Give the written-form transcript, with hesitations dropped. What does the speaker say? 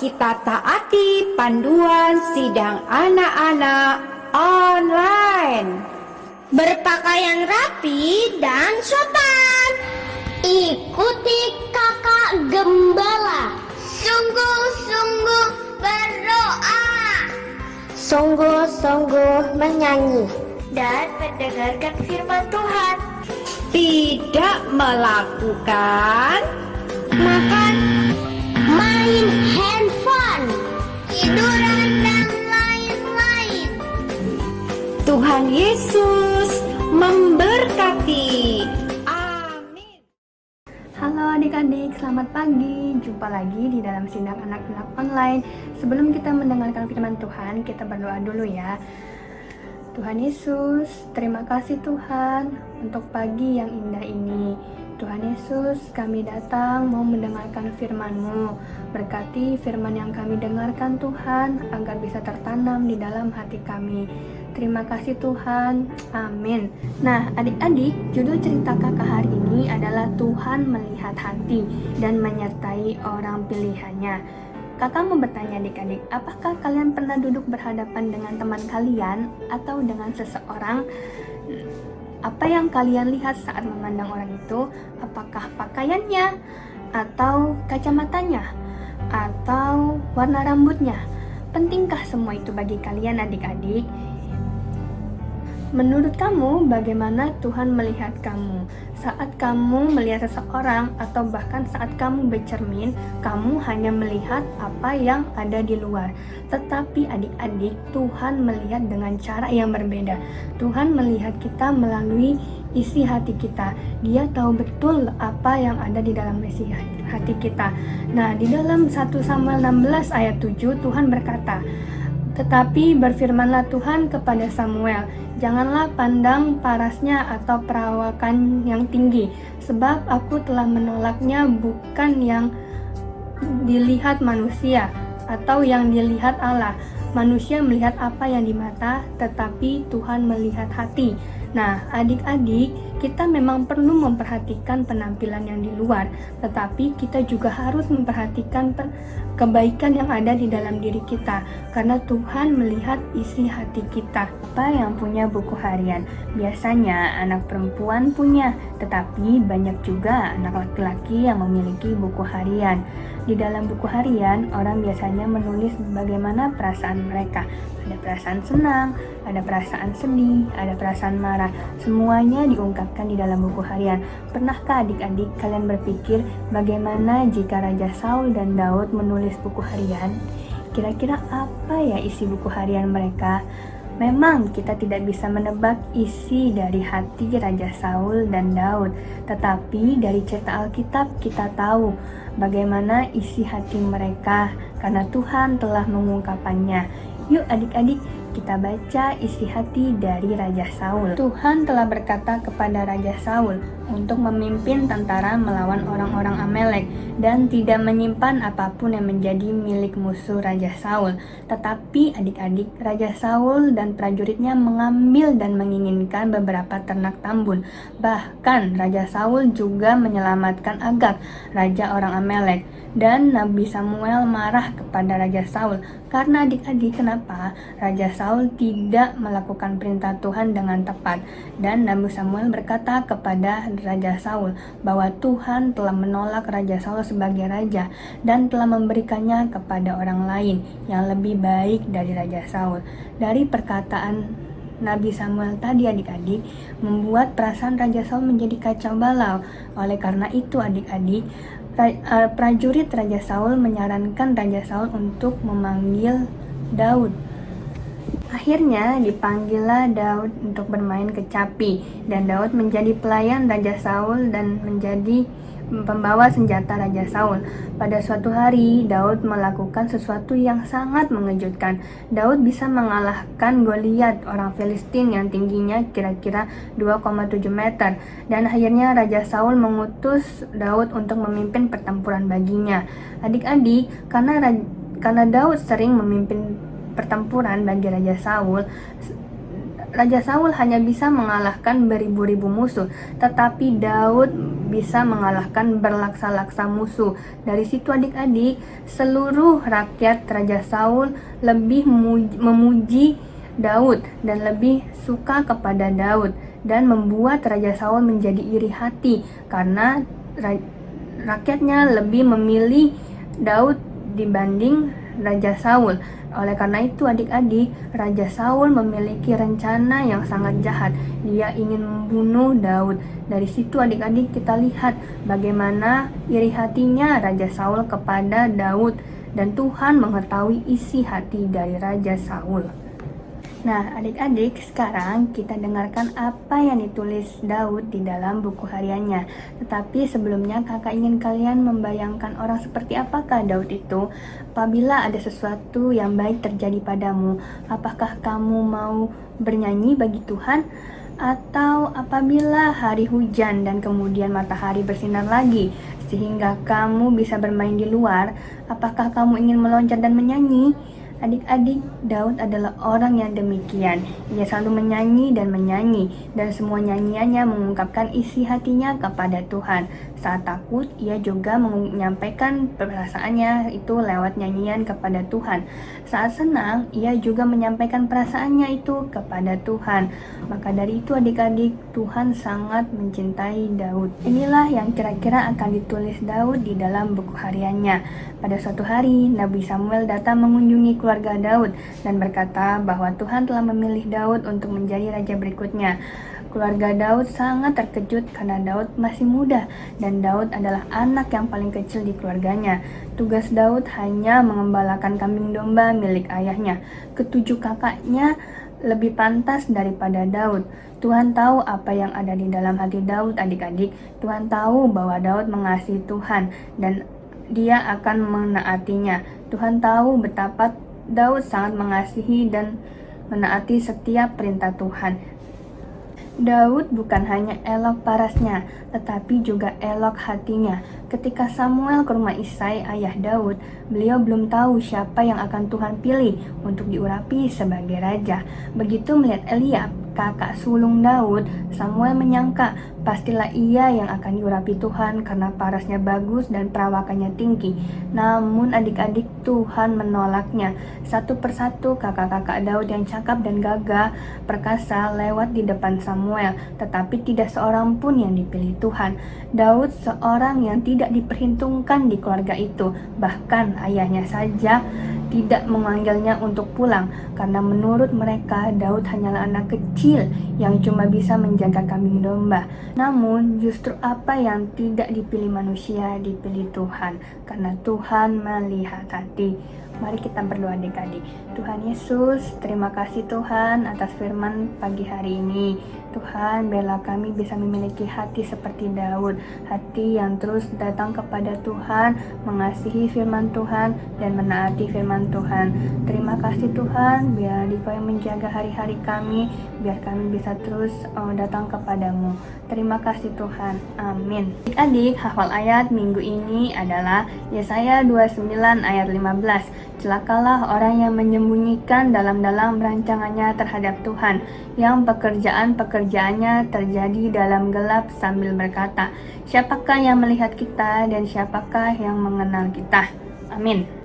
kita taati panduan sidang anak-anak online. Berpakaian rapi dan sopan. Ikuti kakak gembala. Sungguh-sungguh berdoa. Sungguh-sungguh menyanyi. Dan mendengarkan firman Tuhan. Tidak melakukan Makan, main handphone, tiduran dan lain-lain. Tuhan Yesus memberkati. Amin. Halo adik-adik, selamat pagi. Jumpa lagi di dalam sidang anak-anak online. Sebelum kita mendengarkan firman Tuhan, kita berdoa dulu ya. Tuhan Yesus, terima kasih Tuhan untuk pagi yang indah ini. Tuhan Yesus, kami datang mau mendengarkan firman-Mu. Berkati firman yang kami dengarkan Tuhan, agar bisa tertanam di dalam hati kami. Terima kasih Tuhan, amin. Nah adik-adik, judul cerita kakak hari ini adalah Tuhan melihat hati dan menyertai orang pilihannya. Kakak mau bertanya adik-adik, apakah kalian pernah duduk berhadapan dengan teman kalian atau dengan seseorang? Apa yang kalian lihat saat memandang orang itu? Apakah pakaiannya, atau kacamatanya, atau warna rambutnya? Pentingkah semua itu bagi kalian adik-adik? Menurut kamu, bagaimana Tuhan melihat kamu? Saat kamu melihat seseorang atau bahkan saat kamu bercermin, kamu hanya melihat apa yang ada di luar. Tetapi adik-adik, Tuhan melihat dengan cara yang berbeda. Tuhan melihat kita melalui isi hati kita. Dia tahu betul apa yang ada di dalam isi hati kita. Nah, di dalam 1 Samuel 16 ayat 7, Tuhan berkata, "Tetapi berfirmanlah Tuhan kepada Samuel, janganlah pandang parasnya atau perawakan yang tinggi, sebab aku telah menolaknya, bukan yang dilihat manusia atau yang dilihat Allah. Manusia melihat apa yang di mata, tetapi Tuhan melihat hati." Nah, adik-adik, kita memang perlu memperhatikan penampilan yang di luar, tetapi kita juga harus memperhatikan kebaikan yang ada di dalam diri kita, karena Tuhan melihat isi hati kita. Apa yang punya buku harian? Biasanya anak perempuan punya, tetapi banyak juga anak laki-laki yang memiliki buku harian. Di dalam buku harian, orang biasanya menulis bagaimana perasaan mereka. Ada perasaan senang, ada perasaan sedih, ada perasaan marah. Semuanya diungkapkan di dalam buku harian. Pernahkah adik-adik kalian berpikir bagaimana jika Raja Saul dan Daud menulis buku harian? Kira-kira apa ya isi buku harian mereka? Memang kita tidak bisa menebak isi dari hati Raja Saul dan Daud, tetapi dari cerita Alkitab kita tahu bagaimana isi hati mereka karena Tuhan telah mengungkapkannya. Yuk adik-adik, kita baca isi hati dari Raja Saul. Tuhan telah berkata kepada Raja Saul untuk memimpin tentara melawan orang-orang Amalek dan tidak menyimpan apapun yang menjadi milik musuh Raja Saul. Tetapi adik-adik, Raja Saul dan prajuritnya mengambil dan menginginkan beberapa ternak tambun. Bahkan Raja Saul juga menyelamatkan Agag, raja orang Amalek. Dan Nabi Samuel marah kepada Raja Saul karena adik-adik, kenapa Raja Saul tidak melakukan perintah Tuhan dengan tepat. Dan Nabi Samuel berkata kepada Raja Saul bahwa Tuhan telah menolak Raja Saul sebagai raja dan telah memberikannya kepada orang lain yang lebih baik dari Raja Saul. Dari perkataan Nabi Samuel tadi adik-adik membuat perasaan Raja Saul menjadi kacau balau. Oleh karena itu adik-adik, prajurit Raja Saul menyarankan Raja Saul untuk memanggil Daud. Akhirnya dipanggillah Daud untuk bermain kecapi, dan Daud menjadi pelayan Raja Saul dan menjadi pembawa senjata Raja Saul. Pada suatu hari, Daud melakukan sesuatu yang sangat mengejutkan. Daud bisa mengalahkan Goliat, orang Filistin yang tingginya kira-kira 2,7 meter. Dan akhirnya Raja Saul mengutus Daud untuk memimpin pertempuran baginya. Adik-adik, karena Daud sering memimpin pertempuran bagi Raja Saul, Raja Saul hanya bisa mengalahkan beribu-ribu musuh, tetapi Daud bisa mengalahkan berlaksa-laksa musuh. Dari situ adik-adik, seluruh rakyat Raja Saul lebih memuji Daud dan lebih suka kepada Daud, dan membuat Raja Saul menjadi iri hati karena rakyatnya lebih memilih Daud dibanding Raja Saul. Oleh karena itu adik-adik, Raja Saul memiliki rencana yang sangat jahat. Dia ingin membunuh Daud. Dari situ adik-adik kita lihat bagaimana iri hatinya Raja Saul kepada Daud, dan Tuhan mengetahui isi hati dari Raja Saul. Nah, adik-adik, sekarang kita dengarkan apa yang ditulis Daud di dalam buku hariannya. Tetapi sebelumnya kakak ingin kalian membayangkan orang seperti apakah Daud itu. Apabila ada sesuatu yang baik terjadi padamu, apakah kamu mau bernyanyi bagi Tuhan? Atau apabila hari hujan dan kemudian matahari bersinar lagi sehingga kamu bisa bermain di luar, apakah kamu ingin meloncat dan menyanyi? Adik-adik, Daud adalah orang yang demikian. Ia selalu menyanyi, dan semua nyanyiannya mengungkapkan isi hatinya kepada Tuhan. Saat takut, ia juga menyampaikan perasaannya itu lewat nyanyian kepada Tuhan. Saat senang, ia juga menyampaikan perasaannya itu kepada Tuhan. Maka dari itu adik-adik, Tuhan sangat mencintai Daud. Inilah yang kira-kira akan ditulis Daud di dalam buku hariannya. Pada suatu hari, Nabi Samuel datang mengunjungi keluarga Daud dan berkata bahwa Tuhan telah memilih Daud untuk menjadi raja berikutnya. Keluarga Daud sangat terkejut karena Daud masih muda dan Daud adalah anak yang paling kecil di keluarganya. Tugas Daud hanya mengembalakan kambing domba milik ayahnya. Ketujuh kakaknya lebih pantas daripada Daud. Tuhan tahu apa yang ada di dalam hati Daud, adik-adik. Tuhan tahu bahwa Daud mengasihi Tuhan dan dia akan menaatinya. Tuhan tahu betapa Daud sangat mengasihi dan menaati setiap perintah Tuhan. Daud bukan hanya elok parasnya, tetapi juga elok hatinya. Ketika Samuel ke rumah Isai, ayah Daud, beliau belum tahu siapa yang akan Tuhan pilih untuk diurapi sebagai raja. Begitu melihat Eliab, kakak sulung Daud, Samuel menyangka pastilah ia yang akan diurapi Tuhan karena parasnya bagus dan perawakannya tinggi. Namun adik-adik, Tuhan menolaknya. Satu persatu kakak-kakak Daud yang cakap dan gagah perkasa lewat di depan Samuel, tetapi tidak seorang pun yang dipilih Tuhan. Daud seorang yang tidak diperhitungkan di keluarga itu, bahkan ayahnya saja tidak memanggilnya untuk pulang karena menurut mereka Daud hanyalah anak kecil yang cuma bisa menjaga kambing domba. Namun justru apa yang tidak dipilih manusia dipilih Tuhan, karena Tuhan melihat hati. Mari kita berdoa adik-adik. Tuhan Yesus, terima kasih Tuhan atas firman pagi hari ini. Tuhan, biarlah kami bisa memiliki hati seperti Daud, hati yang terus datang kepada Tuhan, mengasihi firman Tuhan, dan menaati firman Tuhan. Terima kasih Tuhan, biar Engkau yang menjaga hari-hari kami, biar kami bisa terus datang kepadamu. Terima kasih Tuhan, amin. Adik-adik, hafal ayat minggu ini adalah Yesaya 29 ayat 15. Celakalah orang yang menyembunyikan dalam-dalam rancangannya terhadap Tuhan, yang pekerjaannya terjadi dalam gelap sambil berkata, siapakah yang melihat kita dan siapakah yang mengenal kita? Amin.